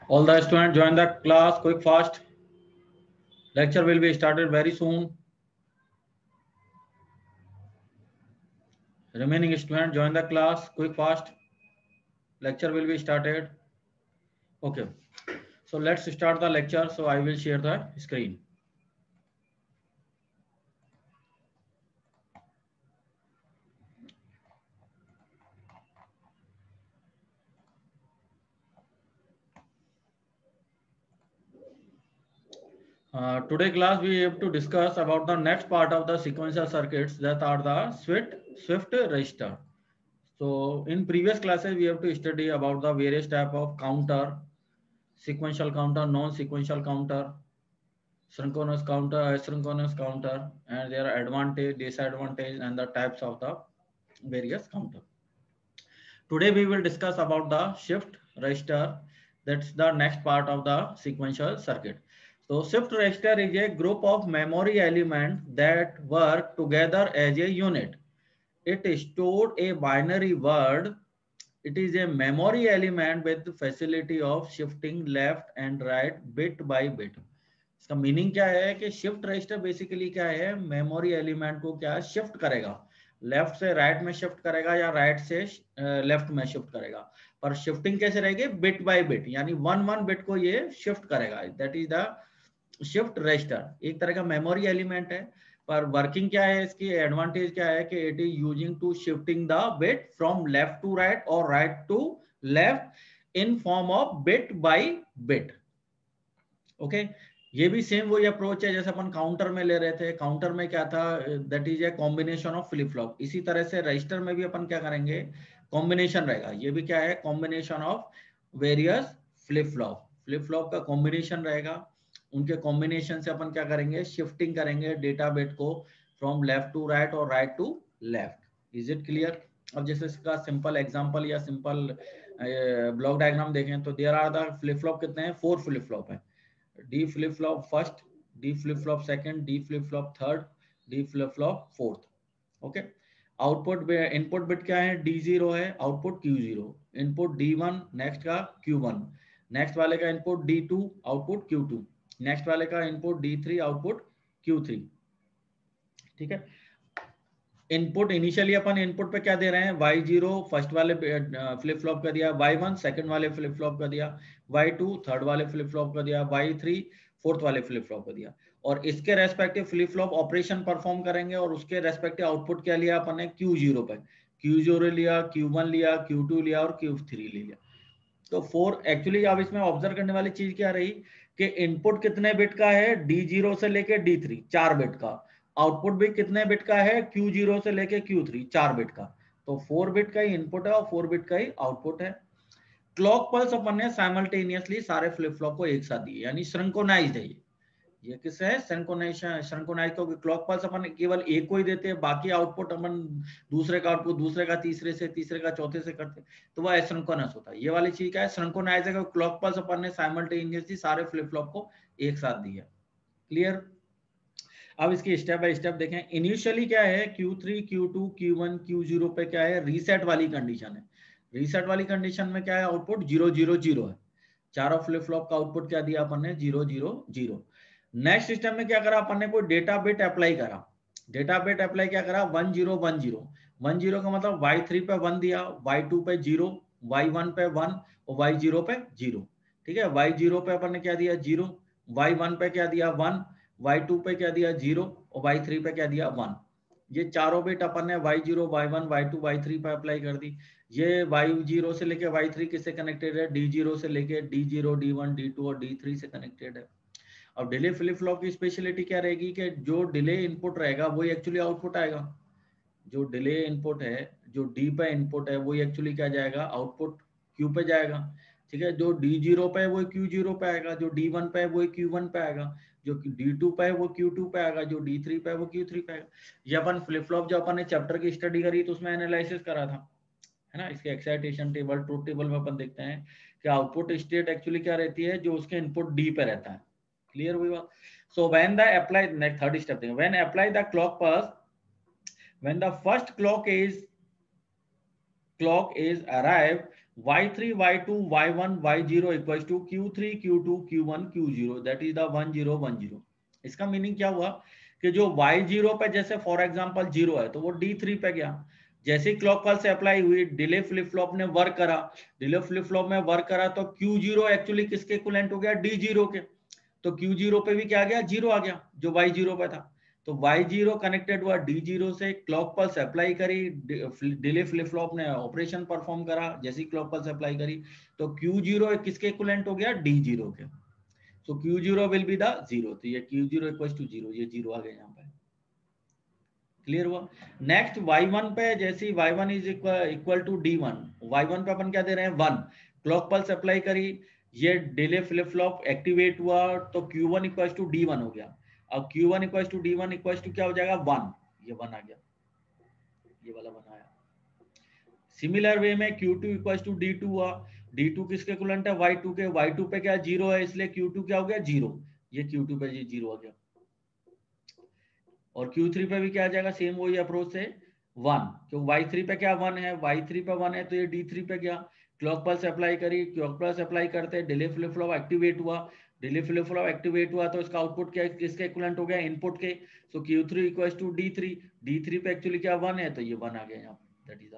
All the students join the class quick fast. Lecture will be started very soon. Remaining students join the class quick fast. Lecture will be started. Okay. So let's start the lecture. So I will share the screen. Today class we have to discuss about the next part of the sequential circuits that are the Swift register. So in previous classes we have to study about the various type of counter, sequential counter, non-sequential counter, synchronous counter, asynchronous counter, and their advantage, disadvantage, and the types of the various counter. Today we will discuss about the shift register. That's the next part of the sequential circuit. So shift register is a group of memory elements that work together as a unit. It stored a binary word. It is a memory element with the facility of shifting left and right bit by bit. इसका meaning क्या है कि shift register basically क्या है, memory element को क्या shift करेगा, left से राइट में शिफ्ट करेगा या राइट से लेफ्ट में शिफ्ट करेगा, पर शिफ्टिंग कैसे रहेगी, बिट बाय बिट, यानी वन वन बिट को ये शिफ्ट करेगा. That is the shift register. एक तरह का मेमोरी एलिमेंट है, पर वर्किंग क्या है, इसकी एडवांटेज क्या है कि it is using to shifting the bit from left to right और right to left in form of bit by bit. Okay, ये भी सेम वही अप्रोच है जैसे अपन काउंटर में ले रहे थे. काउंटर में क्या था, that is a combination of flip flop. इसी तरह से रजिस्टर में भी अपन क्या करेंगे, कॉम्बिनेशन रहेगा. ये भी क्या है, combination of various flip flop. Flip flop का कॉम्बिनेशन रहेगा. उनके कॉम्बिनेशन से अपन क्या करेंगे, शिफ्टिंग करेंगे डेटा बिट को फ्रॉम लेफ्ट टू राइट और right to left. Is it clear? अब जैसे इसका सिंपल एग्जांपल या सिंपल ब्लॉक डायग्राम देखें तो there are the flip flop कितने हैं, 4 फ्लिप फ्लॉप है. D flip flop first, D flip flop second, D flip flop third, D flip flop fourth. Okay, output input bit क्या है, D0 है, output Q0. Input D1, next का Q1, next वाले का input D2, output Q2, next वाले का input D3, output Q3. ठीक है. इनपुट इनिशियली अपन इनपुट पे क्या दे रहे हैं, Y0 फर्स्ट वाले फ्लिप फ्लॉप का दिया, Y1 सेकंड वाले फ्लिप फ्लॉप का दिया, Y2 थर्ड वाले फ्लिप फ्लॉप का दिया, Y3 फोर्थ वाले फ्लिप फ्लॉप का दिया. और इसके respective flip flop operation perform करेंगे और उसके रेस्पेक्टिव आउटपुट क्या लिया अपन ने, Q0 पे. Q0 लिया, Q1 लिया, Q2 लिया और Q3 लिया. तो 4 एक्चुअली अब इसमें ऑब्जर्व करने वाली चीज क्या रही कि इनपुट कितने बिट का है, D0 से लेके D3 4 बिट का. आउटपुट भी कितने बिट का है, Q0 से लेके Q3 4 बिट का. तो 4 बिट का ही इनपुट है और 4 बिट का ही आउटपुट है. क्लॉक पल्स अपन ने साइमल्टेनियसली सारे फ्लिप फ्लॉप को एक साथ दिए, यानी सिंक्रोनाइज्ड है. ये किससे है, सिंक्रोनाइजेशन. सिंक्रोनाइज को क्लॉक पल्स अपन केवल एक को ही देते हैं, बाकी आउटपुट अपन दूसरे का आउटपुट दूसरे का तीसरे से, तीसरे का चौथे से करते, तो वह एसिंक्रोनस होता है. ये वाली चीज क्या है, सिंक्रोनाइज है. क्लॉक पल्स अपन ने साइमल्टेनियसली सारे फ्लिप फ्लॉप को एक साथ दिया. क्लियर? अब इसकी स्टेप बाय स्टेप देखें. इनिशियली क्या है, Q3, Q2, Q1, Q0 पे क्या है, रीसेट वाली कंडीशन है. रीसेट वाली कंडीशन में क्या है, आउटपुट 0 0 0 है. चारों फ्लिप फ्लॉप का आउटपुट क्या दिया अपन ने, 0 0 0. नेक्स्ट सिस्टम में क्या करा अपन ने, कोई डेटा बिट अप्लाई करा. डेटा बिट अप्लाई क्या करा, 1 0 1 0. 1 0 का मतलब Y3 पे 1 दिया, Y2 पे 0, Y1 पे 1 और Y0 पे 0. ठीक है, Y0 पे अपन ने क्या दिया, 0. Y1 पे क्या दिया, 1. Y2 पे क्या दिया, 0 और Y3 पे क्या दिया, 1. ये चारों बिट अपन ने Y0, Y1, Y2, Y3 पे अप्लाई कर दी. ये Y0 से लेके Y3 किससे कनेक्टेड है, D0 से लेके D0, D1, D2 और D3 से कनेक्टेड है. अब डिले फ्लिप फ्लॉप की स्पेशलिटी क्या रहेगी कि जो डिले इनपुट रहेगा वही एक्चुअली आउटपुट आएगा. जो डिले इनपुट है, जो डी पे इनपुट है, वही एक्चुअली क्या जाएगा, आउटपुट क्यू पे जाएगा. ठीक है, जो D0 पे है वो Q0 पे आएगा, जो D1 पे है वो Q1 पे आएगा, जो D2 पे है वो Q2 पे आएगा, जो D3 पे है वो Q3 पे आएगा. ये अपन फ्लिप फ्लॉप जो अपन ने चैप्टर की स्टडी करी तो उसमें एनालिसिस करा था, है ना. इसके एक्साइटेशन टेबल, ट्रूथ टेबल में अपन देखते हैं कि आउटपुट स्टेट एक्चुअली क्या रहती है, जो उसके इनपुट डी पे रहता है. क्लियर हुई बात? So when the apply, next third step देंगे, when apply the clock pulse, when the first clock is arrived, y3 y2 y1 y0 equal to q3 q2 q1 q0 that is the 1 0 1 0। इसका meaning क्या हुआ कि जो y0 पे जैसे for example 0 है तो वो d3 पे गया। जैसे क्लॉक पल्स अप्लाई हुई, डिले फ्लिप फ्लॉप ने वर्क करा, डिले फ्लिप फ्लॉप में वर्क करा तो q0 एक्चुअली किसके इक्विवेलेंट हो गया, d0 के। तो q0 पे भी क्या आ गया, 0 आ गया जो y0 पे था। तो y0 कनेक्टेड हुआ d0 से, क्लॉक पल्स अप्लाई करी, डिले फ्लिप फ्लॉप ने ऑपरेशन परफॉर्म करा, जैसी क्लॉक पल्स अप्लाई करी तो q0 किसके इक्विवेलेंट हो गया, d0 के। सो q0 विल बी द 0, तो ये q0 इक्वल्स टू 0, ये 0 आ गया यहाँ पे। क्लियर हुआ। नेक्स्ट y1 पे जैसे y1 is equal to d1, y1 पे अपन क्या दे रहे हैं 1, क्लॉक पल्स अप्लाई करी, ये डिले फ्लिप फ्लॉप एक्टिवेट हुआ तो q1 इक्वल्स टू d1 हो गया। अब q1 equals to d1 equals to क्या हो जाएगा 1, ये 1 आ गया, ये वाला बनाया। सिमिलर वे में q2 इक्वल्स टू d2 हुआ, d2 किसके इक्विवेलेंट है y2 के, y2 पे क्या 0 है इसलिए q2 क्या हो गया 0, ये q2 पे 0 आ गया। और Q3 पे भी क्या आ जाएगा, सेम वही अप्रोच से 1, क्यों y3 पे क्या 1 है, y3 पे 1 है तो ये d3 पे गया, क्लॉक पल्स अप्लाई करी, क्लॉक पल्स अप्लाई करते डिले फ्लिप फ्लॉप एक्टिवेट हुआ, डिले फ्लिप फ्लॉप एक्टिवेट हुआ तो इसका आउटपुट क्या किसके इक्विवेलेंट हो गया, इनपुट के। सो Q3 equals to d3, d3 पे एक्चुअली क्या 1 है तो ये 1 आ गया यहाँ, दैट इज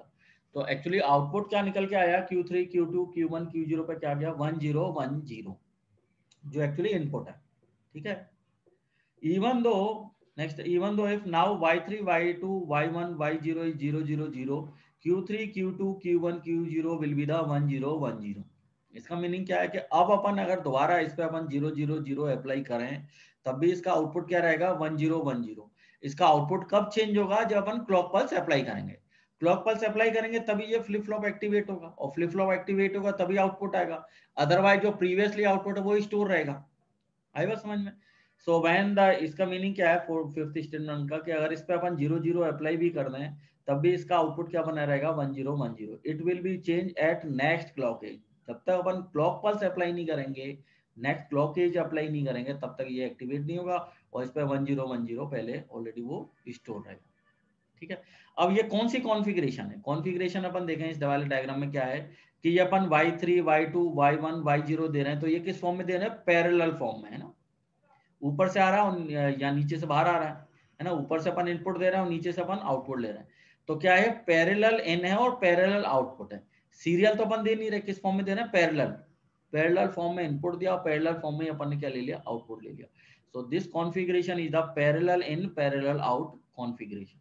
तो एक्चुअली आउटपुट क्या निकल के आया, Q3 Q2 Q1 Q0 पे क्या गया 1 0 1 0, जो एक्चुअली इनपुट है। ठीक है। even though even though if now y3 y2 y1 y0 is 0 0 0, q3 q2 q1 q0 will be the 1 0 1 0। इसका मीनिंग क्या है कि अब अपन अगर दोबारा इस पे अपन 0 0 0 अप्लाई करें तब भी इसका आउटपुट क्या रहेगा 1 0 1 0। इसका आउटपुट कब चेंज होगा, जब अपन क्लॉक पल्स अप्लाई करेंगे। क्लॉक पल्स अप्लाई करेंगे तभी ये फ्लिप फ्लॉप एक्टिवेट होगा, और फ्लिप फ्लॉप एक्टिवेट होगा तभी आउटपुट आएगा, अदरवाइज जो प्रीवियसली आउटपुट है वो स्टोर रहेगा। आई बात समझ में। सो व्हेन द, इसका मीनिंग क्या है फिफ्थ स्टेटमेंट का, कि अगर इस पे अपन 0 0 अप्लाई भी कर दें तब भी इसका आउटपुट क्या बना रहेगा 1 0 1 0। It will be change at next clock as, जब तक अपन क्लॉक पल्स अप्लाई नहीं करेंगे, नेक्स्ट क्लॉक एज अप्लाई नहीं करेंगे तब तक ये एक्टिवेट नहीं होगा, और इस पे 1 0 1 0 पहले ऑलरेडी वो स्टोर रहेगा। ठीक है। अब ये कौन सी कॉन्फ़िगरेशन है, कॉन्फ़िगरेशन अपन देखें इस वाले डायग्राम में क्या है कि ये अपन y3 y2 y1 y0 दे रहे हैं, तो ये किस फॉर्म में दे रहे हैं, पैरेलल फॉर्म में है ना, ऊपर से आ रहा है या नीचे से बाहर आ रहा है ना, ऊपर से अपन इनपुट दे रहे हैं और नीचे से अपन आउटपुट ले रहे हैं। तो क्या है, पैरेलल इन है और पैरेलल आउटपुट है। सीरियल तो अपन दे नहीं रहे, किस फॉर्म में दे रहे हैं, पैरेलल, पैरेलल फॉर्म में इनपुट दिया और पैरेलल फॉर्म में अपन ने क्या ले लिया, आउटपुट ले लिया। So this configuration is the parallel in parallel out configuration.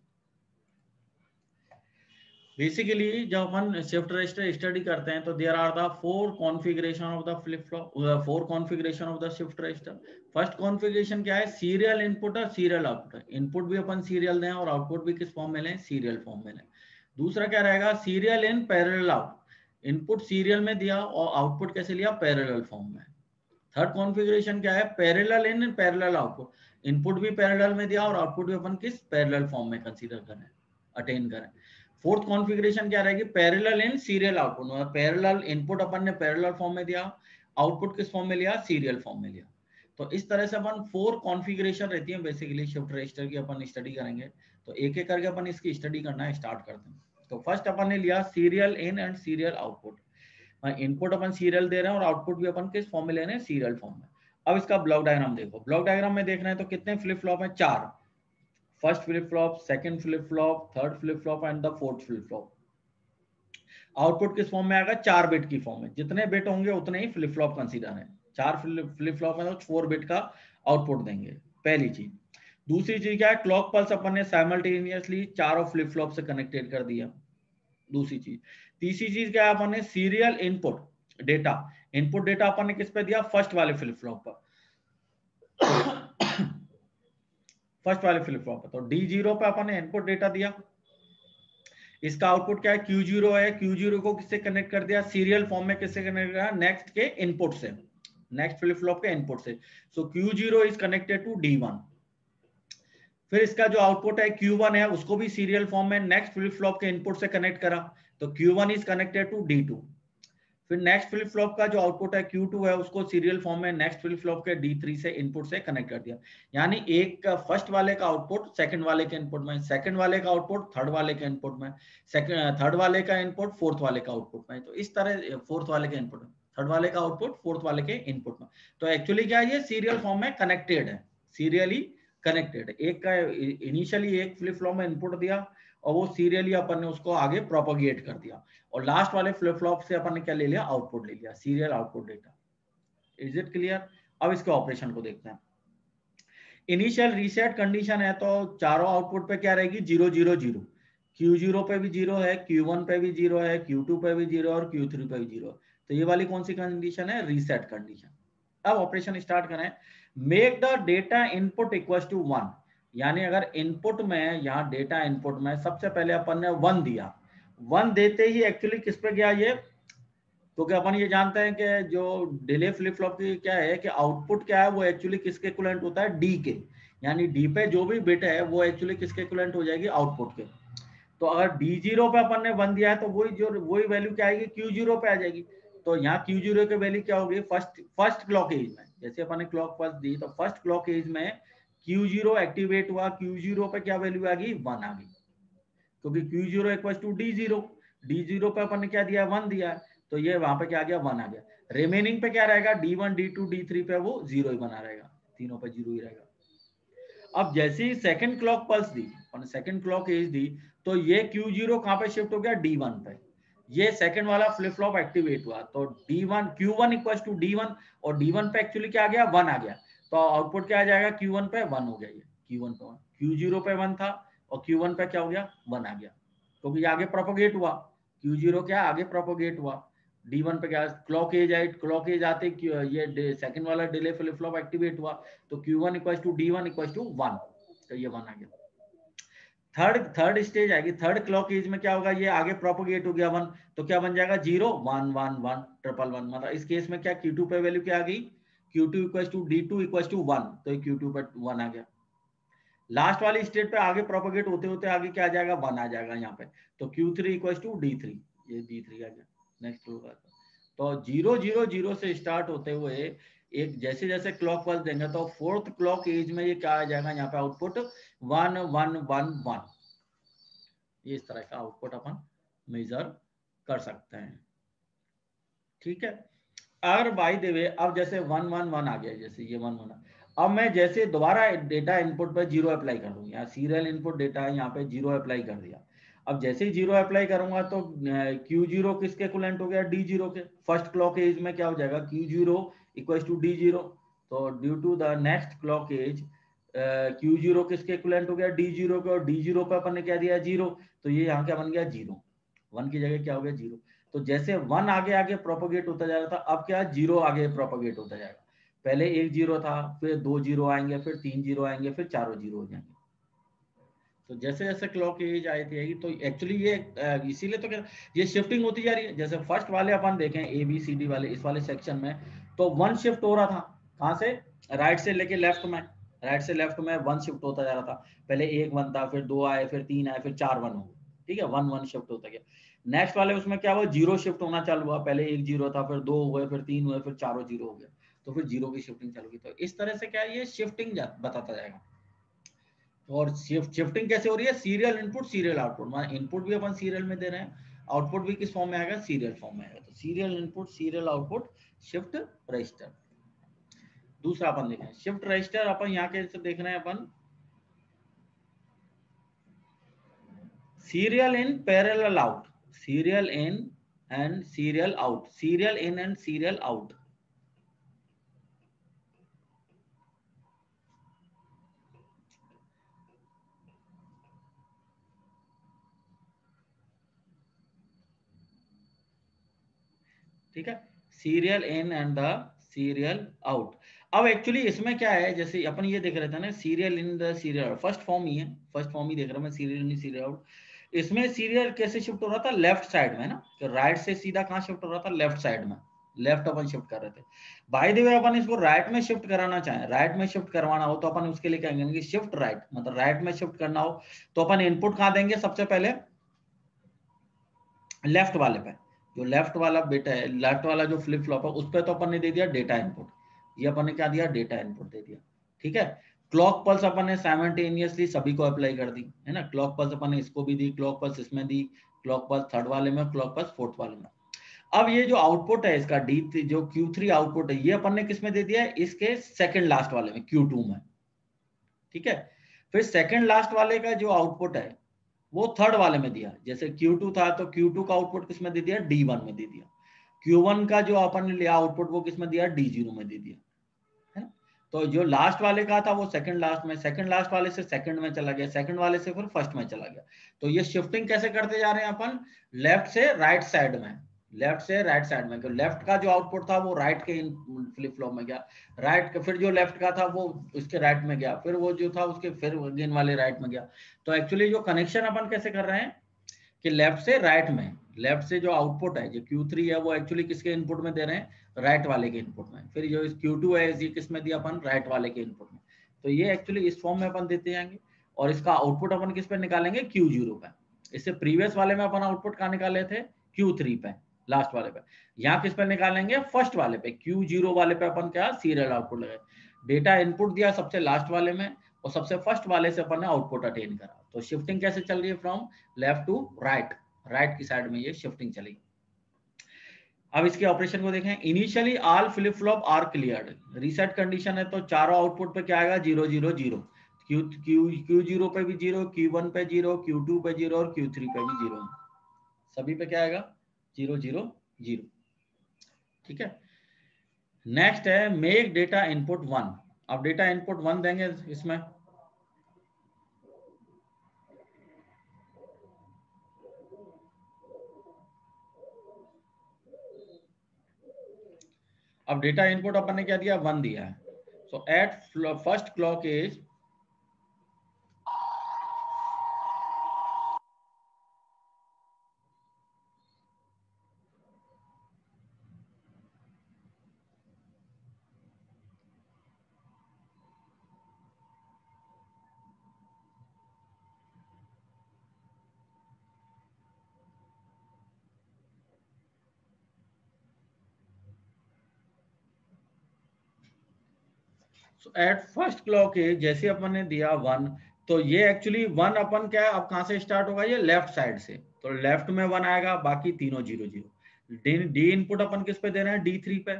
Basically जब अपन शिफ्ट रजिस्टर स्टडी करते हैं तो there are the 4 configuration of the flip flop, 4 configuration of the shift register. First configuration क्या है, सीरियल इनपुट और serial output. Input भी अपन सीरियल दें और आउटपुट भी किस फॉर्म में लें, सीरियल फॉर्म में लें। दूसरा क्या रहेगा, serial in parallel out, input serial में दिया और आउटपुट कैसे लिया, पैरेलल फॉर्म में। थर्ड कॉन्फ़िगरेशन क्या है, parallel in parallel output, input भी पैरेलल में दिया और आउटपुट भी अपन किस पैरेलल फॉर्म में कंसीडर करें, अटेन करें। फोर्थ कॉन्फ़िगरेशन क्या रहेगी, पैरेलल इन सीरियल आउटपुट, मतलब पैरेलल इनपुट अपन ने पैरेलल फॉर्म में दिया, आउटपुट किस फॉर्म में लिया, सीरियल फॉर्म में लिया। तो इस तरह से अपन 4 कॉन्फ़िगरेशन रहती है बेसिकली शिफ्ट रजिस्टर की, अपन स्टडी करेंगे। तो एक एक करके अपन इसकी स्टडी करना स्टार्ट करते हैं। तो फर्स्ट अपन ने लिया serial in and serial output, input अपन सीरियल दे रहे हैं और आउटपुट भी अपन किस फॉर्म में ले रहे हैं, सीरियल फॉर्म में। अब इसका ब्लॉक डायग्राम देखो, ब्लॉक डायग्राम में देख रहे हैं तो कितने फ्लिप फ्लॉप है, 4, first flip flop, second flip flop, third flip flop and the fourth flip flop. Output किस फॉर्म में आएगा, 4 बिट की फॉर्म में, जितने बिट होंगे उतने ही फ्लिप फ्लॉप कंसीडर है। 4 फ्लिप फ्लॉप है तो 4 बिट का आउटपुट देंगे, पहली चीज। दूसरी चीज क्या है, क्लॉक पल्स अपन ने साइमल्टेनियसली चारों फ्लिप फ्लॉप से कनेक्टेड कर दिया, दूसरी चीज। तीसरी चीज क्या है, अपन ने serial input data, input data अपन ने किस पे दिया, फर्स्ट वाले फ्लिप फ्लॉप पर, फर्स्ट वाले फ्लिप फ्लॉप पर। तो D0 पे अपन ने इनपुट डेटा दिया, इसका आउटपुट क्या है, Q0 है, Q0 को किससे कनेक्ट कर दिया, सीरियल फॉर्म में किससे कनेक्ट किया, नेक्स्ट के इनपुट से, नेक्स्ट फ्लिप फ्लॉप के इनपुट से। So Q0 is connected to D1। फिर इसका जो आउटपुट है Q1 है, उसको भी सीरियल फॉर्म में नेक्स्ट फ्लिप फ्लॉप के इनपुट से कनेक्ट करा, तो Q1 is connected to D2। फिर नेक्स्ट फ्लिप फ्लॉप का जो आउटपुट है Q2 है, उसको सीरियल फॉर्म में नेक्स्ट फ्लिप फ्लॉप के D3 से इनपुट से कनेक्ट कर दिया। यानी एक फर्स्ट वाले का आउटपुट सेकंड वाले के इनपुट में, सेकंड वाले का आउटपुट थर्ड वाले के इनपुट में, थर्ड वाले का इनपुट फोर्थ वाले का आउटपुट में। तो इस तरह फोर्थ वाले के इनपुट में, थर्ड वाले का आउटपुट फोर्थ वाले के इनपुट में। तो एक्चुअली क्या है, ये सीरियल फॉर्म में कनेक्टेड है, सीरियली कनेक्टेड। एक का इनिशियली एक फ्लिप फ्लॉप में इनपुट दिया और वो सीरियली अपन ने उसको आगे प्रोपोगेट कर दिया, और लास्ट वाले फ्लिप फ्लॉप से अपन ने क्या ले लिया, आउटपुट ले लिया, serial output data. Is it clear? अब इसके ऑपरेशन को देखते हैं। इनिशियल रीसेट कंडीशन है तो चारों आउटपुट पे क्या रहेगी, 0 0 0। Q0 पे भी 0 है, Q1 पे भी 0 है, Q2 पे भी 0 और Q3 पे भी 0। तो ये वाली कौन सी कंडीशन है, रीसेट कंडीशन। अब ऑपरेशन स्टार्ट करें। Make the data input equal to 1, यानी अगर इनपुट में, यहाँ डेटा इनपुट में सबसे पहले अपन ने 1 दिया, 1 देते ही एक्चुअली किस पे गया ये, क्योंकि अपन ये जानते हैं कि जो डिले फ्लिप फ्लॉप की क्या है कि आउटपुट क्या है, वो एक्चुअली किसके इक्विवेलेंट होता है, डी के। यानी डी पे जो भी बिट है वो एक्चुअली किसके इक्विवेलेंट हो जाएगी, आउटपुट के। तो अगर D0 पे अपन ने 1 दिया है तो वही वैल्यू क्या आएगी, Q0 पे आ जाएगी। तो यहाँ Q0 की वैल्यू क्या होगी, फर्स्ट क्लॉक एज में, जैसे अपन ने क्लॉक पल्स दी तो फर्स्ट क्लॉक एज में Q0 एक्टिवेट हुआ, Q0 पे क्या वैल्यू आ गई, 1 आ गई, क्योंकि Q0 equal to D0, D0 पे अपन ने क्या दिया, 1 दिया, तो ये वहां पे क्या आ गया, 1 आ गया। रिमेनिंग पे क्या रहेगा, D1 D2 D3 पे वो 0 ही बना रहेगा, तीनों पे 0 ही रहेगा। अब जैसे ही सेकंड क्लॉक पल्स दी और सेकंड क्लॉक एज दी, तो ये Q0 कहां पे शिफ्ट हो गया, D1 पे। ये सेकंड वाला फ्लिप फ्लॉप एक्टिवेट हुआ, तो D1 Q1 equal to D1, और D1 पे एक्चुअली क्या आ गया, 1 आ गया। तो आउटपुट क्या आ जाएगा, Q1 पे 1 हो गया, ये Q1 पे 1, Q0 पे 1 था और Q1 पे क्या हो गया, 1 आ गया, क्योंकि आगे प्रोपोगेट हुआ। Q0 क्या आगे प्रोपोगेट हुआ, D1 पे क्या क्लॉक एज आई, क्लॉक एज आते ये सेकंड वाला डिले फ्लिप फ्लॉप एक्टिवेट हुआ, तो Q1 equal to D1 equal to 1, तो ये 1 आ गया। थर्ड स्टेज आएगी, थर्ड क्लॉक एज में क्या होगा, ये आगे प्रोपोगेट हो गया 1, तो क्या बन जाएगा, 0 1 1 1 ट्रिपल 1। मतलब इस केस में क्या, Q2 पे वैल्यू क्या आ गई, Q2 equal to D2 equal to 1, तो Q2 पे 1 आ गया। लास्ट वाली स्टेट पे आगे प्रोपोगेट होते होते आगे क्या आ जाएगा, 1 आ जाएगा यहाँ पे, तो Q3 इक्वल टू D3, ये D3 आ गया। नेक्स्ट होगा तो 0 0 0 से स्टार्ट होते हुए एक जैसे जैसे क्लॉक पल्स देंगे तो फोर्थ क्लॉक एज में ये क्या आ जाएगा, यहाँ पे आउटपुट 1 1 1 1। ये इस तरह का आउटपुट अपन मेजर कर सकते हैं, ठीक है। अगर बाय द वे अब जैसे 1 1 1 आ गया, जैसे ये 1 1, अब मैं जैसे दोबारा डेटा इनपुट पर 0 अप्लाई कर दूंगा, यहाँ सीरियल इनपुट डेटा है, यहाँ पे 0 अप्लाई कर दिया। अब जैसे ही 0 अप्लाई करूंगा तो Q0 किसके इक्विवेलेंट हो गया, D0 के। फर्स्ट क्लॉक एज में क्या हो जाएगा, Q0 इक्वल टू D0, तो due to the next clock edge Q0 किसके इक्विवेलेंट हो गया, D0 के, और D0 पे अपन ने क्या दिया, 0, तो ये यहाँ क्या बन गया, 0, 1 की जगह क्या हो गया, 0। तो जैसे 1 आगे आगे प्रोपोगेट होता जा रहा था, अब क्या 0 आगे प्रोपोगेट होता जाएगा। पहले एक 0 था, फिर 2 0 आएंगे, फिर 3 0 आएंगे, फिर 4 0 हो जाएंगे। तो जैसे जैसे क्लॉक एज आएगी तो एक्चुअली ये इसीलिए तो क्या ये शिफ्टिंग होती जा रही है। जैसे फर्स्ट वाले अपन देखें ABCD वाले, इस वाले सेक्शन में तो 1 शिफ्ट हो रहा था, कहाँ से, राइट से लेके लेफ्ट में, राइट से लेफ्ट में 1 शिफ्ट होता जा रहा था। पहले 1 1 था, फिर 2 आए, फिर 3 आए, फिर 4 1 हो गए, ठीक है, 1 1 शिफ्ट होता गया। नेक्स्ट वाले उसमें क्या हुआ, 0 शिफ्ट होना चालू हुआ, पहले 1 0 था, फिर 2 हुए, फिर 3 हुए, फिर 4 0 हो गया, तो फिर 0 की शिफ्टिंग चालू की। तो इस तरह से क्या ये शिफ्टिंग बताता जाएगा। और शिफ्टिंग कैसे हो रही है, सीरियल इनपुट सीरियल आउटपुट, मतलब इनपुट भी अपन सीरियल में दे रहे हैं, आउटपुट भी किस फॉर्म में आएगा, सीरियल फॉर्म में आएगा। तो serial input serial output shift register. दूसरा अपन देखें शिफ्ट रजिस्टर, अपन यहाँ के देख रहे हैं अपन serial in parallel out, serial in and serial out, serial in and serial out. ठीक है, serial in and the serial out. अब एक्चुअली इसमें क्या है, जैसे अपन ये देख रहे थे ना, serial in the serial out, first form ही है, फर्स्ट फॉर्म ही देख रहा हूं मैं, सीरियल इन सीरियल आउट। इसमें सीरियल कैसे शिफ्ट हो रहा था, लेफ्ट साइड में ना, तो राइट से सीधा कहां शिफ्ट हो रहा था, लेफ्ट साइड में, लेफ्ट अपन शिफ्ट कर रहे थे। बाय द वे अपन इसको राइट में शिफ्ट कराना चाहें, राइट में शिफ्ट करवाना हो तो अपन उसके लिए क्या कहेंगे, शिफ्ट राइट, मतलब राइट में शिफ्ट करना हो तो अपन इनपुट कहां देंगे, सबसे पहले लेफ्ट वाले पे, जो लेफ्ट वाला बेटा है, लेफ्ट वाला जो फ्लिप फ्लॉप है, उस पर तो अपन ने दे दिया डेटा इनपुट, ये अपन ने क्या दिया, डेटा इनपुट दे दिया, ठीक है। क्लॉक पल्स अपन ने साइमल्टेनियसली सभी को अप्लाई कर दी, है ना। क्लॉक पल्स अपन ने इसको भी दी, क्लॉक पल्स इसमें दी, क्लॉक पल्स थर्ड वाले में, क्लॉक पल्स फोर्थ वाले में। अब ये जो आउटपुट है इसका डी जो Q3 आउटपुट है, ये अपन ने किस में दे दिया है, इसके सेकंड लास्ट वाले में, Q2 में, ठीक है। फिर सेकंड लास्ट वाले का जो आउटपुट है वो थर्ड वाले में दिया, जैसे Q2 था तो Q2 का आउटपुट किस में दे दिया, D1 में दे दिया। Q1 का जो अपन ने लिया आउटपुट वो किस में दिया, D0 में दे दिया, है ना। तो जो लास्ट वाले का था वो सेकंड लास्ट में, सेकंड लास्ट वाले से सेकंड में चला गया, सेकंड वाले से फिर फर्स्ट में चला गया। तो ये शिफ्टिंग कैसे करते जा रहे हैं अपन, लेफ्ट से राइट साइड में, लेफ्ट से राइट साइड में। लेफ्ट का जो आउटपुट था वो राइट के फ्लिप फ्लॉप में गया, राइट का फिर जो लेफ्ट का था वो उसके राइट में गया, फिर वो जो था उसके फिर अगेन वाले राइट में गया। तो एक्चुअली जो कनेक्शन अपन कैसे कर रहे हैं कि लेफ्ट से राइट में, लेफ्ट से जो आउटपुट है जो Q3 है वो एक्चुअली किसके इनपुट में दे रहे हैं, राइट वाले के इनपुट में। फिर जो Q2 है ये किस में दिया अपन, राइट वाले के इनपुट में। तो ये एक्चुअली इस फॉर्म में अपन देते जाएंगे, और इसका आउटपुट अपन किस पे निकालेंगे, Q0 पे। इससे प्रीवियस वाले में अपन आउटपुट कहाँ निकाले थे, Q3 पे, लास्ट वाले पे। यहाँ किस पे निकालेंगे, फर्स्ट वाले पे, Q0 वाले पे अपन क्या सीरियल आउटपुट लगाए। डेटा इनपुट दिया सबसे लास्ट वाले में, और सबसे फर्स्ट वाले से अपन ने आउटपुट अटेन करा। तो शिफ्टिंग कैसे चल रही है, from left to right, right की साइड में ये शिफ्टिंग चली। अब इसके ऑपरेशन को देखें, initially all flip flop are cleared, reset condition है तो चारों आउटपुट पे क्या आएगा, 0 0 0, Q0 पे भी 0, Q1 पे 0, Q2 पे 0 और Q3 पे भी 0, सभी पे क्या आएगा, 0 0 0, ठीक है। नेक्स्ट है मेक डेटा इनपुट 1। अब डेटा इनपुट 1 देंगे इसमें, अब डेटा इनपुट अपन ने क्या दिया, 1 दिया है। So at first clock edge, at first clock edge जैसे अपन ने दिया 1, तो ये एक्चुअली 1 अपन क्या है, अब कहां से स्टार्ट होगा, ये लेफ्ट साइड से, तो लेफ्ट में 1 आएगा, बाकी तीनों 0 0। डी इनपुट अपन किस पे दे रहे हैं, D3 पे।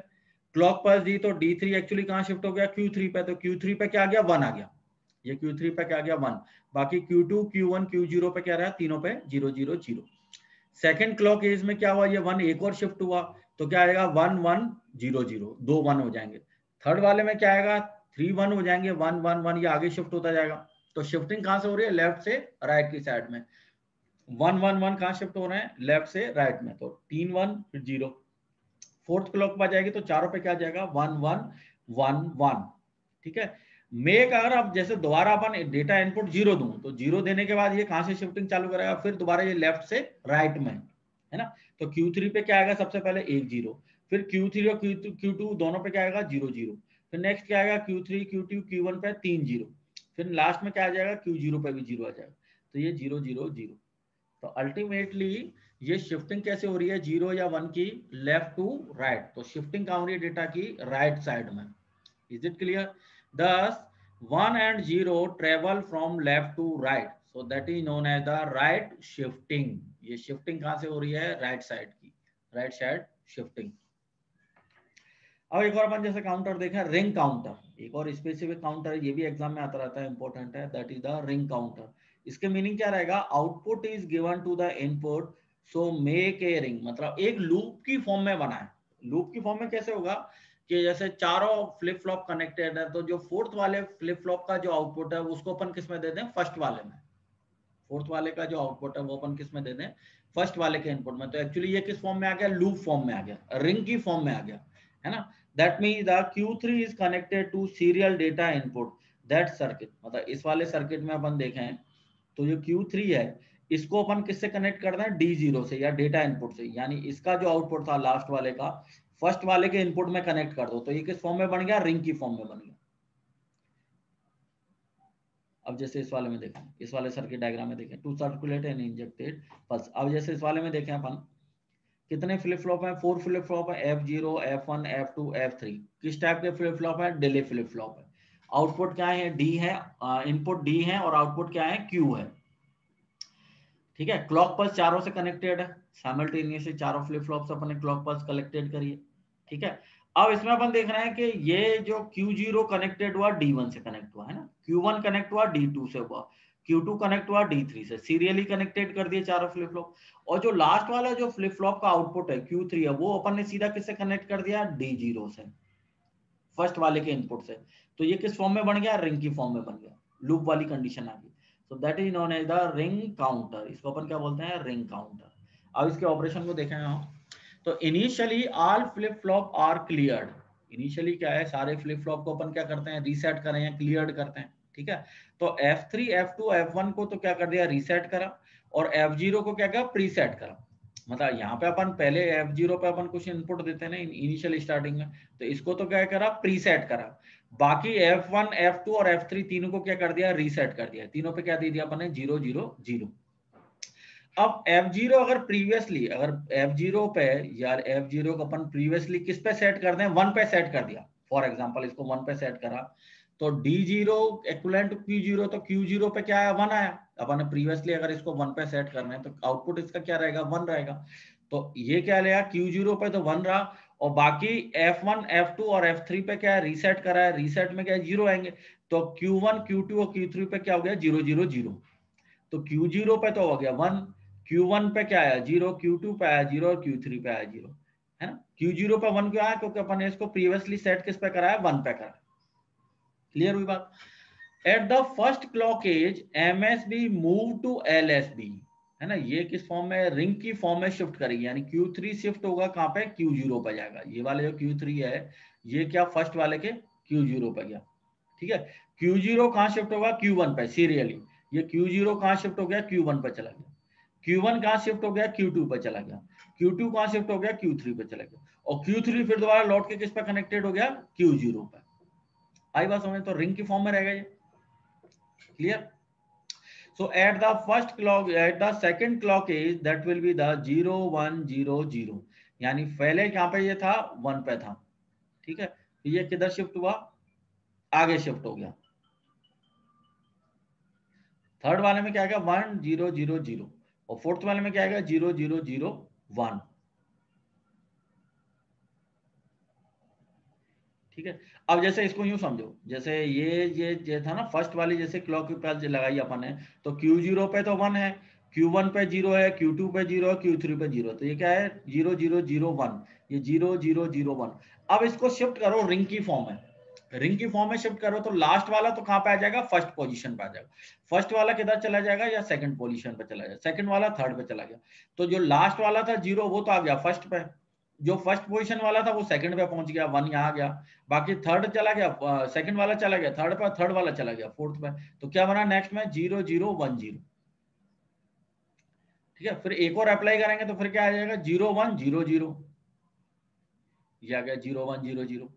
क्लॉक पल्स दी तो D3 एक्चुअली कहां शिफ्ट हो गया, Q3 पे, तो Q3 पे क्या आ गया, 1 आ गया, ये Q3 पे क्या आ गया, 1। बाकी Q2 Q1 Q0 पे क्या रहा, तीनों पे 0 0 0। सेकेंड क्लॉक एज में क्या हुआ, ये 1 एक और शिफ्ट हुआ, तो क्या आएगा, 1 1 0 0, 2 1 हो जाएंगे। थर्ड वाले में क्या आएगा, 3 1 हो जाएंगे, 1 1 1, ये आगे शिफ्ट होता जाएगा। तो शिफ्टिंग कहां से हो रही है, लेफ्ट से राइट की साइड में। 1 1 1 कहां शिफ्ट हो रहे हैं, लेफ्ट से राइट में, तो 3 1 फिर 0। फोर्थ क्लॉक पर जाएगी तो चारों पे क्या जाएगा, 1 1 1 1, ठीक है। मेक, अगर आप जैसे दोबारा अपन डेटा इनपुट 0 दूं, तो 0 देने के बाद ये कहां से शिफ्टिंग चालू करेगा, फिर दोबारा ये लेफ्ट से राइट में, है ना। तो Q3 पे क्या आएगा, सबसे पहले 1 0, फिर Q3 और Q2 दोनों पे क्या आएगा, 0 0, फिर नेक्स्ट क्या आएगा, Q3 Q2 Q1 पे 3 0, फिर लास्ट में क्या आ जाएगा, Q0 पे भी 0 आ जाएगा, तो ये 0 0 0। तो अल्टीमेटली ये शिफ्टिंग कैसे हो रही है, 0 या 1 की लेफ्ट टू राइट, तो शिफ्टिंग कहां हो रही है, डेटा की राइट साइड में। Is it clear, thus 1 and 0 travel from left to right, so that is known as the right shifting। ये शिफ्टिंग कहां से हो रही है, राइट साइड की, राइट साइड शिफ्टिंग। अब एक और अपन जैसे काउंटर देखा, रिंग काउंटर, एक और स्पेसिफिक काउंटर है, ये भी एग्जाम में आता रहता है, इंपॉर्टेंट है, that is the ring counter. इसके मीनिंग क्या रहेगा, output is given to the input so make a ring, मतलब एक लूप की फॉर्म में बना है। लूप की फॉर्म में कैसे होगा कि जैसे चारों फ्लिप फ्लॉप कनेक्टेड है, तो जो फोर्थ वाले फ्लिप फ्लॉप का जो आउटपुट है उसको अपन किस में दे दें, फर्स्ट वाले में। फोर्थ वाले का जो आउटपुट है वो अपन किस में दे दें, फर्स्ट वाले के इनपुट में। तो एक्चुअली ये किस फॉर्म में आ गया, लूप फॉर्म में आ गया, रिंग की फॉर्म में आ गया, है ना। That means the Q3 is connected to serial data input that circuit, मतलब इस वाले सर्किट में अपन देखें तो जो Q3 है इसको अपन किससे कनेक्ट कर रहे हैं, D0 से या डेटा इनपुट से, यानी इसका जो आउटपुट था लास्ट वाले का फर्स्ट वाले के इनपुट में कनेक्ट कर दो, तो ये किस फॉर्म में बन गया, रिंग की फॉर्म में बन गया। अब जैसे इस वाले में देखें, इस वाले सर्किट डायग्राम में देखें, to circulate and injected pulse. अब जैसे इस वाले में देखें अपन, कितने फ्लिप फ्लॉप है? 4 फ्लिप फ्लॉप है, F0, F1, F2, F3। किस टाइप के फ्लिप फ्लॉप है? डिले फ्लिप फ्लॉप है। आउटपुट क्या है? D है, इनपुट D है और आउटपुट क्या है? Q है। ठीक है, क्लॉक पल्स चारों से कनेक्टेड है, साइमल्टेनियसली चारों फ्लिप फ्लॉप्स अपने क्लॉक पल्स कलेक्टेड करिए। ठीक है, अब इसमें अपन देख रहे हैं कि ये जो Q0 कनेक्टेड हुआ D1 से कनेक्ट हुआ है ना, Q1 कनेक्ट हुआ D2 से हुआ, Q2 कनेक्ट हुआ D3 से, सीरियली कनेक्टेड कर दिए चारों फ्लिप फ्लॉप। और जो लास्ट वाला जो फ्लिप फ्लॉप का आउटपुट है Q3 है, वो अपन ने सीधा किससे कनेक्ट कर दिया? D0 से, फर्स्ट वाले के इनपुट से। तो ये किस फॉर्म में बन गया? रिंग की फॉर्म में बन गया, लूप वाली कंडीशन आ गई। So that is known as the ring counter. इसको अपन क्या बोलते हैं? Ring counter. अब इसके ऑपरेशन को देखें हम, तो initially all flip flop are cleared. Initially क्या है? सारे फ्लिप फ्लॉप को अपन क्या करते हैं? रीसेट करें या क्लियर्ड करते हैं। ठीक है, तो F3, F2, F1 को तो क्या कर दिया? रीसेट करा, और F0 को क्या किया? प्रीसेट करा। मतलब यहाँ पे अपन पहले F0 पे अपन कुछ इनपुट देते हैं ना इनिशियल स्टार्टिंग में, तो इसको तो क्या करा? प्रीसेट करा। बाकी F1, F2 और F3 तीनों को क्या कर दिया? रीसेट कर दिया। तीनों पे क्या दे दिया अपन ने? 0 0 0। अब F0 अगर प्रीवियसली, अगर F0 पे या F0 को अपन प्रीवियसली किस पे सेट कर दें? 1 पे सेट कर दिया, फॉर एग्जांपल इसको 1 पे सेट करा, तो D0 इक्विवेलेंट टू Q0, तो Q0 पे क्या आया? 1 आया। अपन ने प्रीवियसली अगर इसको 1 पे सेट करना है तो आउटपुट इसका क्या रहेगा? 1 रहेगा। तो ये क्या लेगा? Q0 पे तो 1 रहा, और बाकी F1, F2 और F3 पे क्या है? रीसेट करा है, रीसेट में क्या है? 0 आएंगे। तो Q1, Q2 और Q3 पे क्या हो गया? 0 0 0। तो Q0 पे तो हो गया 1, Q1 पे क्या आया? 0, Q2 पे आया 0 और Q3 पे आया 0, है ना। Q0 पे 1 क्यों आया? क्योंकि अपन ने इसको प्रीवियसली सेट किस पे कराया? 1 पे कराया। क्लियर हुई बात? At the first clock edge MSB move to LSB, है ना। ये किस फॉर्म में? रिंग की फॉर्म में शिफ्ट करेगी, यानी Q3 शिफ्ट होगा कहाँ पे? Q0 पे जाएगा। ये वाले जो Q3 है, ये क्या फर्स्ट वाले के Q0 पे गया। ठीक है, Q0 कहाँ शिफ्ट होगा? Q1 पे सीरियली। ये Q0 कहाँ शिफ्ट हो गया? Q1 पे चला गया। Q1 कहाँ शिफ्ट हो गया? Q2 पे चला गया। Q2 कहाँ शिफ्ट हो गया? Q3 पे चला गया। और Q3 फिर दोबारा लौट के किस पे कनेक्टेड हो गया? Q0 पे। आई बात समझ? तो रिंग की फॉर्म में रहेगा ये। Clear? So at the first clock, at the second clock age, that will be the 0 1 0 0, यानी पहले यहाँ पे ये था 1 पे था। ठीक है, तो ये किधर शिफ्ट हुआ? आगे शिफ्ट हो गया। थर्ड वाले में क्या आएगा? 1 0 0 0, और फोर्थ वाले में क्या आएगा? 0 0 0 1। ठीक है, अब जैसे इसको यूं समझो, जैसे ये था ना फर्स्ट वाली, जैसे क्लॉक की पल्स लगाई अपन ने, तो Q0 पे तो 1 है, Q1 पे 0 है, Q2 पे 0 है, Q3 पे 0, तो ये क्या है? 0 0 0 1, ये 0 0 0 1। अब इसको शिफ्ट करो रिंग की फॉर्म में, रिंग की फॉर्म में शिफ्ट करो, तो लास्ट वाला तो कहाँ पे आ जाएगा? फर्स्ट पोजीशन पे आ जाएगा। फर्स्ट वाला किधर चला जाएगा? या सेकंड पोजीशन पे चला जाएगा। सेकंड वाला थर्ड पे चला गया। तो जो लास्ट वाला था 0, वो तो आ गया फर्स्ट पे। जो फर्स्ट पोजीशन वाला था वो सेकंड पे पहुंच गया, 1 यहाँ आ गया। बाकी थर्ड चला गया, सेकंड वाला चला गया थर्ड पे, थर्ड वाला चला गया फोर्थ पे। तो क्या बना नेक्स्ट में? 0 0 1 0। ठीक है, फिर एक और अप्लाई करेंगे तो फिर क्या आ जाएगा? 0 1 0 0। ये आ गया 0 1 0 0,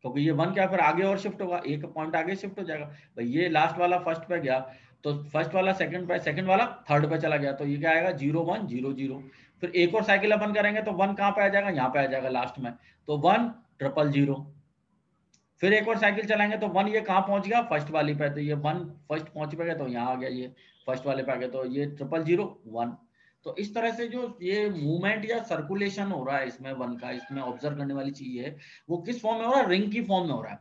क्योंकि ये 1 क्या फिर आगे और शिफ्ट होगा, एक पॉइंट आगे शिफ्ट हो जाएगा भाई। ये लास्ट वाला फर्स्ट पे गया, तो फर्स्ट वाला सेकंड पे, सेकंड वाला थर्ड पे चला गया, तो ये क्या आएगा? 0 1 0 0। फिर एक और साइकिल अपन करेंगे तो 1 कहाँ पे आ जाएगा? यहाँ पे आ जाएगा लास्ट में, तो 1 0 0 0। फिर एक और साइकिल चलाएंगे तो 1 ये कहाँ पहुंच गया? फर्स्ट वाली पे, तो ये 1 फर्स्ट पहुंच पे गया, तो यहाँ आ गया ये फर्स्ट वाले पे आ गया, तो ये 0 0 0 1। तो इस तरह से जो ये मूवमेंट या सर्कुलेशन हो रहा है इसमें 1 का, इसमें ऑब्जर्व करने वाली चीज है, वो किस फॉर्म में हो रहा है? रिंग की फॉर्म में हो रहा है।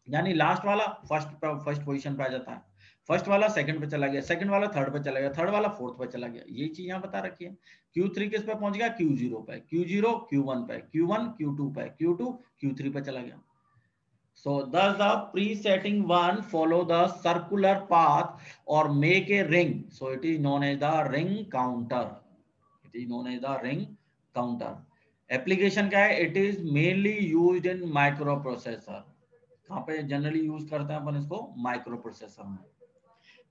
यानी लास्ट वाला फर्स्ट पोजीशन पे आ जाता है, फर्स्ट वाला सेकंड पे चला गया, सेकंड वाला थर्ड पे चला गया, थर्ड वाला फोर्थ पे चला गया। ये चीज यहाँ बता रखी है। Q3 किस पे पहुंच गया? Q0 पे, Q0 Q1 पे, Q1 Q2 पे, Q2 Q3 पे चला गया। So thus the presetting one follow the circular path or make a ring. So it is known as the ring counter. It is known as the ring counter. Application क्या है? It is mainly used in microprocessor. कहाँ पे generally use करते हैं अपन इसको? Microprocessor में।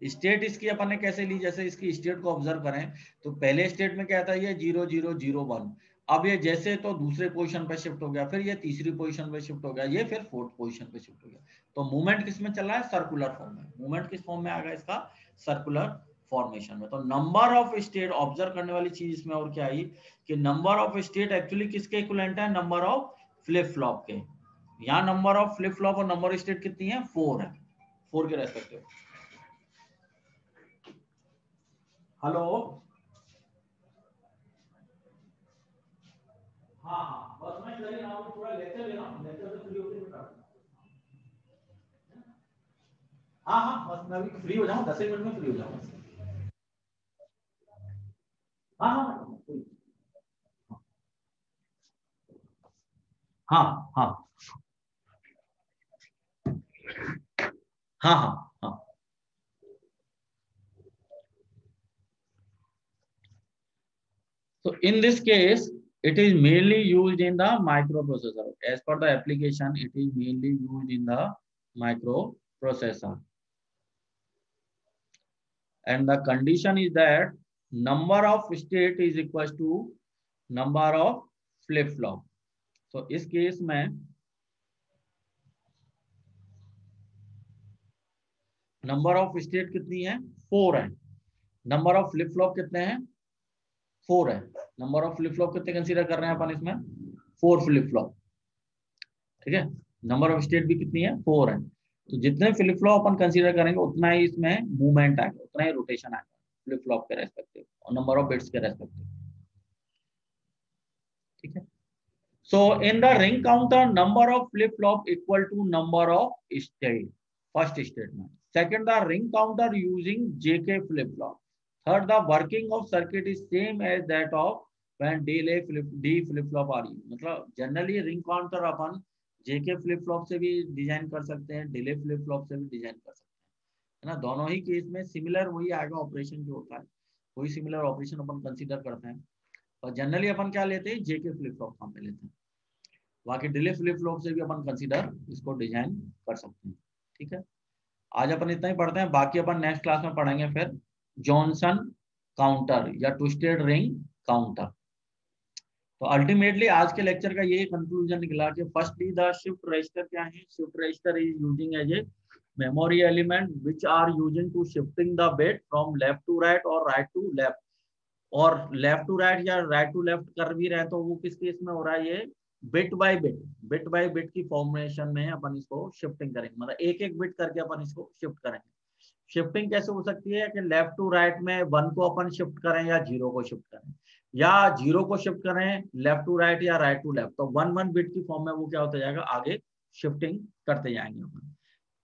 State इसकी अपन ने कैसे ली? जैसे इसकी स्टेट को ऑब्जर्व करें तो पहले स्टेट में क्या था? ये 0 0 0 1। अब ये जैसे तो दूसरे पोजीशन पे शिफ्ट हो गया, फिर ये तीसरी पोजीशन पे शिफ्ट हो गया, ये फिर फोर्थ पोजीशन पे शिफ्ट हो गया। तो मूवमेंट किस में चल रहा है? सर्कुलर फॉर्म में। मूवमेंट किस फॉर्म में आ गया इसका? सर्कुलर फॉर्मेशन में। तो नंबर ऑफ स्टेट ऑब्जर्व करने वाली चीज इसमें और क्या आई कि नंबर ऑफ स्टेट एक्चुअली किसके इक्विवेलेंट है, नंबर ऑफ फ्लिप फ्लॉप के। यहाँ नंबर ऑफ फ्लिप फ्लॉप और नंबर ऑफ स्टेट कितनी है, 4 है, 4 के रेस्पेक्टिव। हेलो, हाँ हाँ, बस मैं चले रहा हूँ, थोड़ा लेक्चर ले रहा हूँ, लेक्चर से फ्री होकर बता। हाँ हाँ, बस मैं अभी फ्री हो जाऊँ, 10 मिनट में फ्री हो जाऊँ। हाँ हाँ हाँ हाँ हाँ हाँ हाँ। So in this case, it is mainly used in the microprocessor. As per the application, it is mainly used in the microprocessor. And the condition is that number of state is equals to number of flip flop. So इस case में number of state कितनी है, 4 है। Number of flip flop कितने हैं, 4 है। Number of flip flop कितने consider कर रहे हैं अपन इसमें, 4 फ्लिप फ्लॉप, ठीक है। नंबर ऑफ स्टेट भी कितनी है, 4 है। तो जितने फ्लिप फ्लॉप अपन कंसीडर करेंगे उतना ही इसमें मूवमेंट आएगा, उतना ही रोटेशन आएगा फ्लिप फ्लॉप के रेस्पेक्टिव और नंबर ऑफ बिट्स के रेस्पेक्टिव, ठीक है। So in the ring counter number of flip flop equal to number of state, first statement. Second, the ring counter using JK flip flop. Third, the working of circuit is same as that of when D flip flop are used. मतलब generally ring counter अपन JK flip flop से भी design कर सकते हैं, delay flip flop से भी design कर सकते हैं, है ना। दोनों ही केस में सिमिलर वही आएगा ऑपरेशन जो होता है, वही सिमिलर ऑपरेशन अपन कंसीडर करते हैं। और जनरली अपन क्या लेते हैं, जेके फ्लिप फ्लॉप काम में लेते हैं। बाकी डिले फ्लिप फ्लॉप से भी अपन कंसीडर इसको डिजाइन कर सकते हैं, ठीक है। आज अपन इतना ही पढ़ते हैं, बाकी अपन नेक्स्ट क्लास में पढ़ेंगे फिर जॉनसन काउंटर या ट्विस्टेड रिंग काउंटर। तो अल्टीमेटली आज के लेक्चर का यही कंक्लूजन निकला कि फर्स्टली द शिफ्ट रजिस्टर क्या है, shift register is using as a memory element which are using to shifting the bit from left to right और राइट टू लेफ्ट, और लेफ्ट टू राइट या right to left कर भी रहे हैं तो वो किस केस में हो रहा है, ये बिट बाय बिट की फॉर्मेशन में अपन इसको शिफ्टिंग करेंगे, मतलब एक एक बिट करके अपन इसको शिफ्ट करेंगे। शिफ्टिंग कैसे हो सकती है कि लेफ्ट टू राइट में 1 को अपन शिफ्ट करें या 0 को शिफ्ट करें, या 0 को शिफ्ट करें लेफ्ट टू राइट या राइट टू लेफ्ट, तो 1 बिट की फॉर्म में वो क्या होता जाएगा, आगे शिफ्टिंग करते जाएंगे अपन।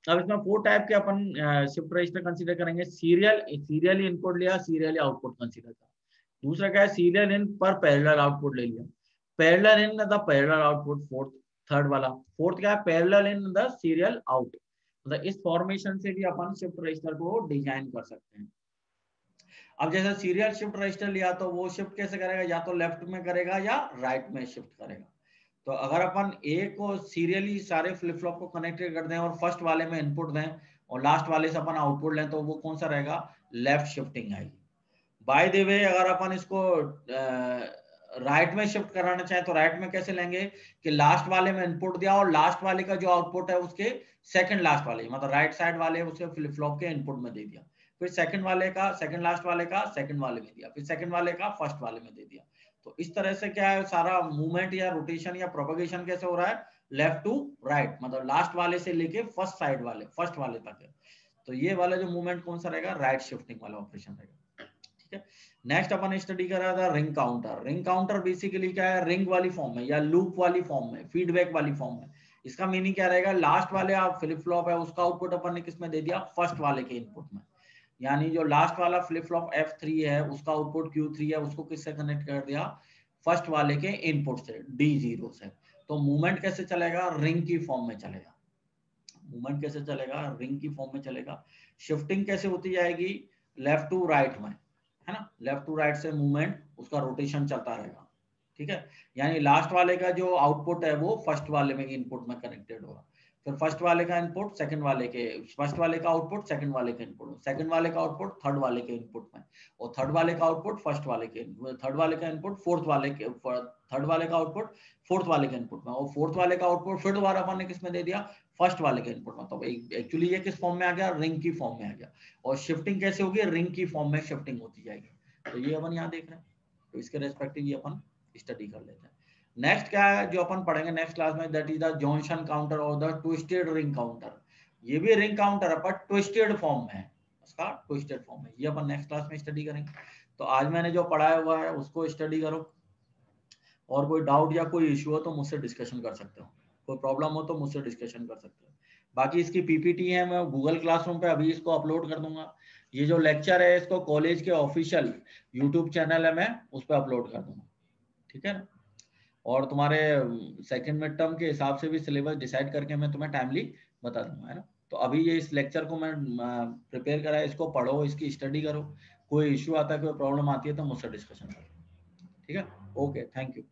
अब इसमें 4 टाइप के अपन शिफ्ट रजिस्टर कंसीडर करेंगे। सीरियली इनपुट लिया, सीरियली आउटपुट कंसीडर करा। दूसरा क्या है, सीरियल इन पर पैरेलल आउटपुट ले लिया, parallel in the parallel output. Fourth, third वाला फोर्थ क्या है, parallel in the serial out. मतलब इस फॉर्मेशन से भी अपन शिफ्ट रजिस्टर को डिजाइन कर सकते हैं। अब जैसे सीरियल शिफ्ट रजिस्टर लिया तो वो शिफ्ट कैसे करेगा, या तो लेफ्ट में करेगा या राइट में शिफ्ट करेगा। तो अगर अपन ए को सीरियली सारे फ्लिप फ्लॉप को कनेक्ट कर दें और फर्स्ट वाले में इनपुट दें और लास्ट वाले से अपन आउटपुट लें तो वो कौन सा रहेगा, लेफ्ट शिफ्टिंग आएगी। बाय द वे अगर अपन इसको राइट में शिफ्ट कराना चाहें तो राइट में कैसे लेंगे कि लास्ट वाले में इनपुट दिया और लास्ट वाले का जो आउटपुट है उसके सेकंड लास्ट वाले, मतलब राइट साइड वाले उसके फ्लिप फ्लॉप के इनपुट में दे दिया, फिर सेकंड वाले का सेकंड लास्ट वाले का सेकंड वाले में दिया, फिर सेकंड वाले का फर्स्ट वाले में दे दिया। तो इस तरह से क्या है, सारा मूवमेंट या रोटेशन या प्रोपगेशन कैसे हो रहा है, लेफ्ट टू राइट, मतलब लास्ट वाले से लेके फर्स्ट वाले तक है। तो ये वाला जो मूवमेंट कौन सा रहेगा, राइट शिफ्टिंग वाला ऑपरेशन रहेगा, ठीक है। नेक्स्ट अपन स्टडी कर रहा था ring counter. Ring counter basically क्या है, रिंग वाली फॉर्म में या लूप वाली फॉर्म में, फीडबैक वाली फॉर्म में। इसका मीनिंग क्या रहेगा, लास्ट वाले आप फ्लिप फ्लॉप है उसका आउटपुट अपन ने किसमें दे दिया, फर्स्ट वाले के इनपुट में। यानी जो लास्ट वाला फ्लिप फ्लॉप F3 है उसका आउटपुट Q3 है, उसको किससे कनेक्ट कर दिया, फर्स्ट वाले के इनपुट से D0 से। तो मूवमेंट कैसे चलेगा, रिंग की फॉर्म में चलेगा। मूवमेंट कैसे चलेगा, रिंग की फॉर्म में चलेगा। शिफ्टिंग कैसे होती जाएगी, लेफ्ट टू राइट में, है ना, लेफ्ट टू राइट से मूवमेंट उसका रोटेशन चलता रहेगा, ठीक है। यानी लास्ट वाले का जो आउटपुट है वो फर्स्ट वाले में इनपुट में कनेक्टेड होगा, फिर फर्स्ट वाले का इनपुट सेकंड वाले के, फर्स्ट वाले का आउटपुट सेकंड वाले के इनपुट, सेकंड वाले का आउटपुट थर्ड वाले के इनपुट में, और थर्ड वाले का आउटपुट फर्स्ट वाले के, थर्ड वाले का इनपुट फोर्थ वाले के, थर्ड वाले का आउटपुट फोर्थ वाले के इनपुट में, और फोर्थ वाले का आउटपुट फिर दोबारा अपन ने किस में दे दिया, फर्स्ट वाले के इनपुट में। तो एक्चुअली ये किस फॉर्म में आ गया, रिंग की फॉर्म में आ गया। और शिफ्टिंग कैसे होगी, रिंग की फॉर्म में शिफ्टिंग होती जाएगी। तो ये अपन यहाँ देख रहे हैं, तो इसके रेस्पेक्टिव ये अपन स्टडी कर लेते हैं। नेक्स्ट क्या है जो अपन पढ़ेंगे नेक्स्ट क्लास में, that is the Johnson counter और द ट्विस्टेड रिंग काउंटर। ये भी रिंग काउंटर है पर ट्विस्टेड फॉर्म में है, उसका ट्विस्टेड फॉर्म है। ये अपन नेक्स्ट क्लास में स्टडी करेंगे। तो आज मैंने जो पढ़ाया हुआ है उसको स्टडी करो, और कोई डाउट या कोई इश्यू हो तो मुझसे डिस्कशन कर सकते हो, कोई प्रॉब्लम हो तो मुझसे डिस्कशन कर सकते हो। बाकी इसकी पीपीटी है, मैं गूगल क्लासरूम पे अभी इसको अपलोड कर दूंगा। ये जो लेक्चर है इसको कॉलेज के ऑफिशियल यूट्यूब चैनल है, मैं उस पर अपलोड कर दूंगा, ठीक है ना। और तुम्हारे सेकंड मिड टर्म के हिसाब से भी सिलेबस डिसाइड करके मैं तुम्हें टाइमली बता दूंगा, है ना। तो अभी ये इस लेक्चर को मैं प्रिपेयर करा है, इसको पढ़ो, इसकी स्टडी करो, कोई इश्यू आता है, कोई प्रॉब्लम आती है तो मुझसे डिस्कशन करो, ठीक है। Okay, thank you.